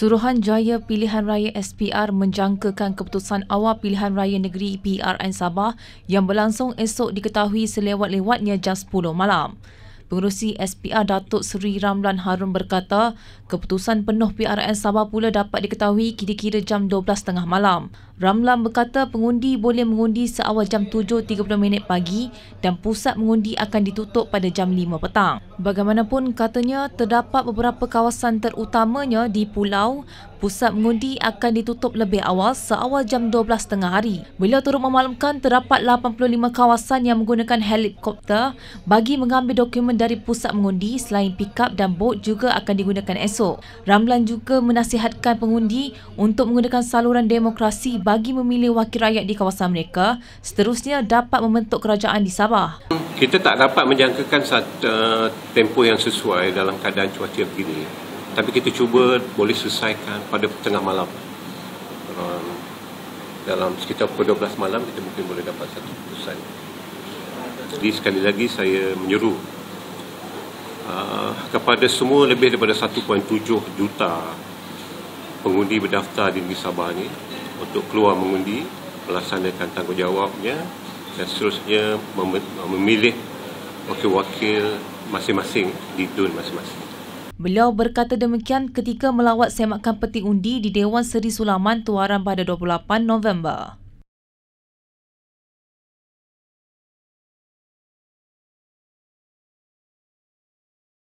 Suruhanjaya Pilihan Raya SPR menjangkakan keputusan awal Pilihan Raya Negeri PRN Sabah yang berlangsung esok diketahui selewat-lewatnya jam 10 malam. Pengerusi SPR Datuk Seri Ramlan Harun berkata, keputusan penuh PRN Sabah pula dapat diketahui kira-kira jam 12.30 malam. Ramlan berkata pengundi boleh mengundi seawal jam 7.30 pagi dan pusat mengundi akan ditutup pada jam 5 petang. Bagaimanapun, katanya terdapat beberapa kawasan terutamanya di pulau, pusat mengundi akan ditutup lebih awal seawal jam 12.30 hari. Beliau turut memaklumkan terdapat 85 kawasan yang menggunakan helikopter bagi mengambil dokumen dari pusat mengundi selain pikap dan bot juga akan digunakan esok. Ramlan juga menasihatkan pengundi untuk menggunakan saluran demokrasi bagi memilih wakil rakyat di kawasan mereka, seterusnya dapat membentuk kerajaan di Sabah. Kita tak dapat menjangkakan tempoh yang sesuai dalam keadaan cuaca begini. Tapi kita cuba boleh selesaikan pada tengah malam. Dalam sekitar pukul 12 malam kita mungkin boleh dapat satu keputusan. Jadi sekali lagi saya menyeru kepada semua lebih daripada 1.7 juta pengundi berdaftar di negeri Sabah ini untuk keluar mengundi, melaksanakan tanggungjawabnya dan seterusnya memilih wakil-wakil masing-masing di dun masing-masing. Beliau berkata demikian ketika melawat semakan peti undi di Dewan Seri Sulaman Tuaran pada 28 November.